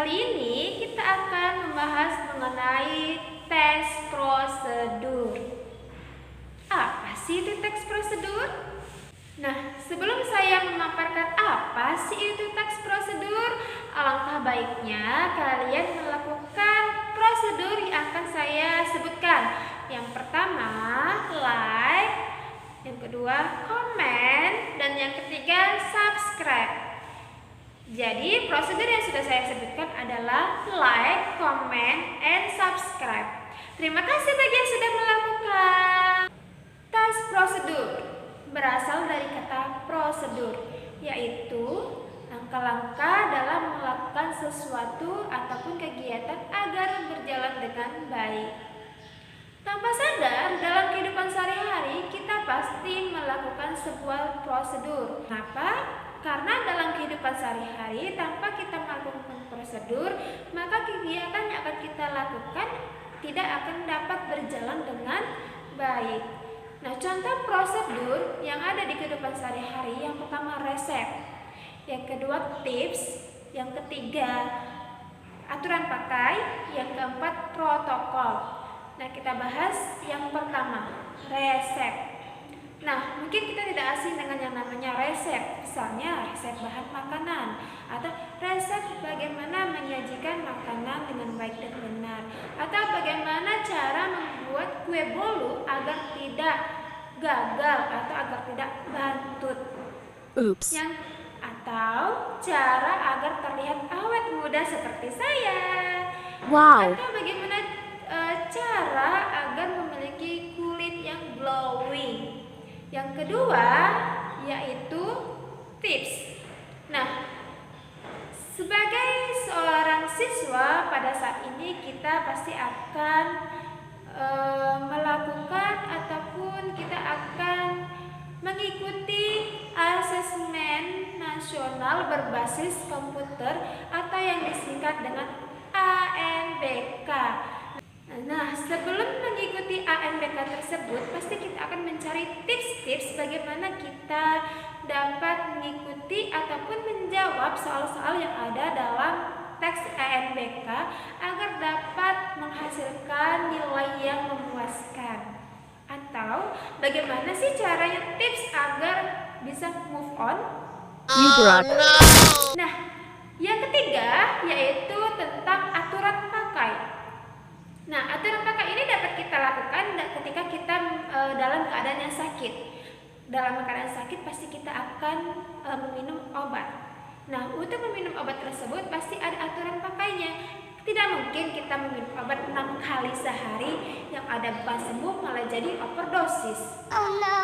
kali ini kita akan membahas mengenai tes prosedur. Apa sih itu tes prosedur? Nah, sebelum saya memaparkan apa sih itu tes prosedur, alangkah baiknya kalian melakukan prosedur yang akan saya sebutkan. Yang pertama, like, yang kedua, comment, dan yang ketiga, subscribe. Jadi prosedur yang sudah saya sebutkan adalah like, comment, and subscribe. Terima kasih bagi yang sudah melakukan. Tes prosedur berasal dari kata prosedur, yaitu langkah-langkah dalam melakukan sesuatu ataupun kegiatan agar berjalan dengan baik. Tanpa sadar, dalam kehidupan sehari-hari kita pasti melakukan sebuah prosedur. Kenapa? Karena dalam kehidupan sehari-hari tanpa kita melakukan prosedur, maka kegiatan yang akan kita lakukan tidak akan dapat berjalan dengan baik. Nah, contoh prosedur yang ada di kehidupan sehari-hari, yang pertama resep, yang kedua tips, yang ketiga aturan pakai, yang keempat protokol. Nah, kita bahas yang pertama, resep. Nah, mungkin kita tidak asing dengan yang namanya resep. Misalnya resep bahan makanan, atau resep bagaimana menyajikan makanan dengan baik dan benar, atau bagaimana cara membuat kue bolu agar tidak gagal atau agar tidak bantut. Atau cara agar terlihat awet muda seperti saya. Wow. Atau bagaimana cara agar memiliki kulit yang glowing. Yang kedua yaitu tips. Nah, sebagai seorang siswa pada saat ini kita pasti akan melakukan ataupun kita akan mengikuti asesmen nasional berbasis komputer atau yang disingkat dengan ANBK. Nah, sebelum mengikuti ANBK tersebut, pasti kita akan mencari tips-tips bagaimana kita dapat mengikuti ataupun menjawab soal-soal yang ada dalam teks ANBK agar dapat menghasilkan nilai yang memuaskan. Atau bagaimana sih caranya tips agar bisa move on? Nah, yang ketiga yaitu tentang aturan pakai. Nah, aturan pakai ini dapat kita lakukan ketika kita dalam keadaan yang sakit. Dalam keadaan sakit pasti kita akan meminum obat. Nah, untuk meminum obat tersebut pasti ada aturan pakainya. Tidak mungkin kita meminum obat 6 kali sehari, yang ada bukan sembuh malah jadi overdosis. Oh no.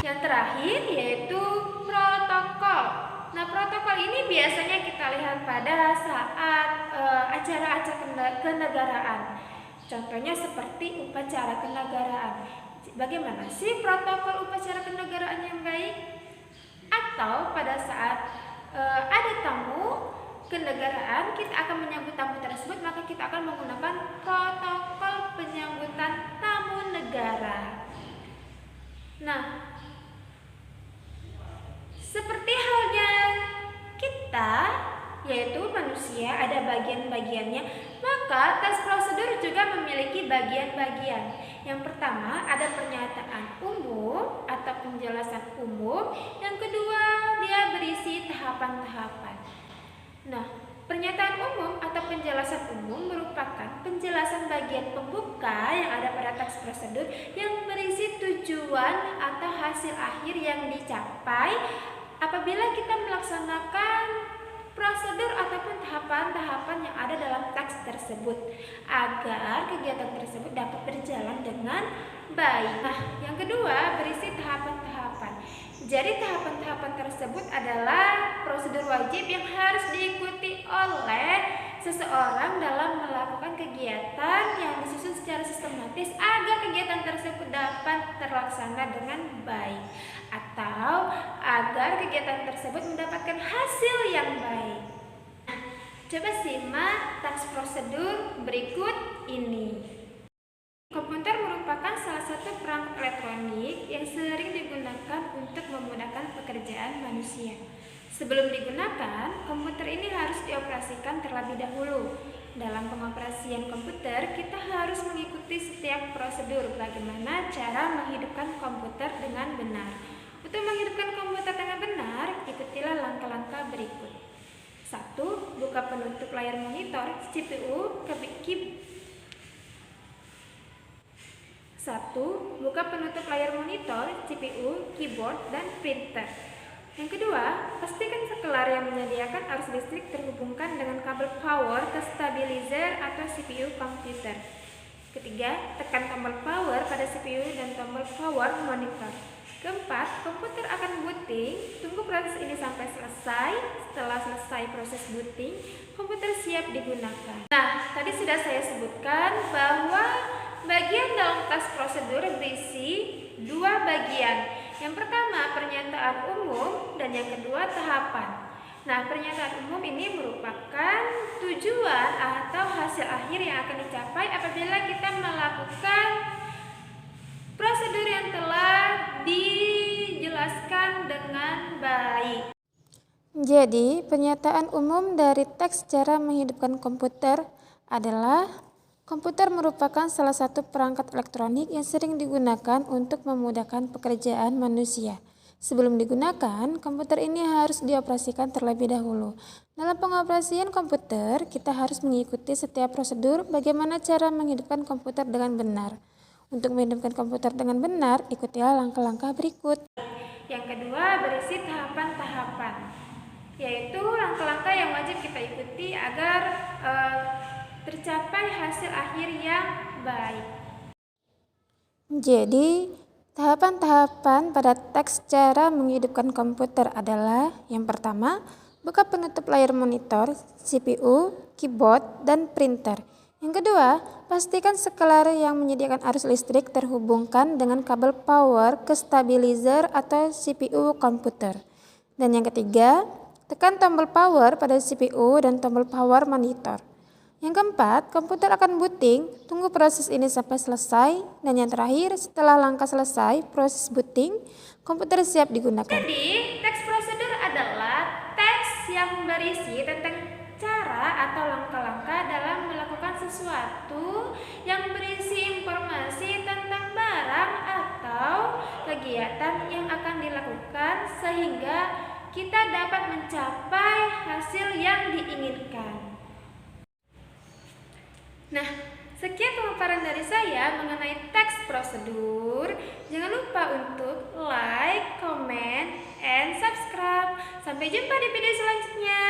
Yang terakhir yaitu protokol. Nah, protokol ini biasanya kita lihat pada saat acara-acara kenegaraan. Contohnya seperti upacara kenegaraan. Bagaimana sih protokol upacara kenegaraan yang baik? Atau pada saat ada tamu kenegaraan, kita akan menyambut tamu tersebut, maka kita akan menggunakan protokol penyambutan tamu negara. Nah, seperti halnya kita, yaitu manusia, ada bagian-bagiannya, maka tes prosedur juga memiliki bagian-bagian. Yang pertama ada pernyataan umum atau penjelasan umum. Yang kedua dia berisi tahapan-tahapan. Nah, pernyataan umum atau penjelasan umum merupakan penjelasan bagian pembuka yang ada pada teks prosedur yang berisi tujuan atau hasil akhir yang dicapai apabila kita melaksanakan prosedur ataupun tahapan-tahapan yang ada dalam teks tersebut agar kegiatan tersebut dapat berjalan dengan baik. Nah, yang kedua berisi tahapan-tahapan. Jadi tahapan-tahapan tersebut adalah prosedur wajib yang harus diikuti oleh seseorang dalam melakukan kegiatan yang disusun secara sistematis agar kegiatan tersebut dapat terlaksana dengan baik atau agar kegiatan tersebut mendapatkan hasil yang baik. Coba simak teks prosedur berikut ini. Komputer merupakan salah satu perangkat elektronik yang sering digunakan untuk memudahkan pekerjaan manusia. Sebelum digunakan, komputer ini harus dioperasikan dioperasikan terlebih dahulu. Dalam pengoperasian komputer, kita harus mengikuti setiap prosedur bagaimana cara menghidupkan komputer dengan benar. Untuk menghidupkan komputer dengan benar, ikutilah langkah-langkah berikut. 1. Buka penutup layar monitor, CPU, keyboard, dan printer. Yang kedua, pastikan sekelar yang menyediakan arus listrik terhubungkan dengan kabel power ke stabilizer atau CPU komputer. Ketiga, tekan tombol power pada CPU dan tombol power monitor. Keempat, komputer akan booting. Tunggu proses ini sampai selesai. Setelah selesai proses booting, komputer siap digunakan. Nah, tadi sudah saya sebutkan bahwa bagian dalam tes prosedur berisi dua bagian. Yang pertama, pernyataan umum, dan yang kedua, tahapan. Nah, pernyataan umum ini merupakan tujuan atau hasil akhir yang akan dicapai apabila kita melakukan prosedur yang telah dijelaskan dengan baik. Jadi, pernyataan umum dari teks cara menghidupkan komputer adalah komputer merupakan salah satu perangkat elektronik yang sering digunakan untuk memudahkan pekerjaan manusia. Sebelum digunakan, komputer ini harus dioperasikan terlebih dahulu. Dalam pengoperasian komputer, kita harus mengikuti setiap prosedur bagaimana cara menghidupkan komputer dengan benar. Untuk menghidupkan komputer dengan benar, ikutilah langkah-langkah berikut. Yang kedua, berisi tahapan-tahapan, yaitu langkah-langkah yang wajib kita ikuti agar tercapai hasil akhir yang baik. Jadi, tahapan-tahapan pada teks cara menghidupkan komputer adalah: yang pertama, buka penutup layar monitor, CPU, keyboard, dan printer. Yang kedua, pastikan sekelar yang menyediakan arus listrik terhubungkan dengan kabel power ke stabilizer atau CPU komputer. Dan yang ketiga, tekan tombol power pada CPU dan tombol power monitor. Yang keempat, komputer akan booting. Tunggu proses ini sampai selesai. Dan yang terakhir, setelah langkah selesai proses booting, komputer siap digunakan. Jadi, teks prosedur adalah teks yang berisi tentang cara atau langkah-langkah dalam melakukan sesuatu yang berisi informasi tentang barang atau kegiatan yang akan dilakukan sehingga kita dapat mencapai hasil yang diinginkan. Nah, sekian pemaparan dari saya mengenai teks prosedur. Jangan lupa untuk like, comment, and subscribe. Sampai jumpa di video selanjutnya.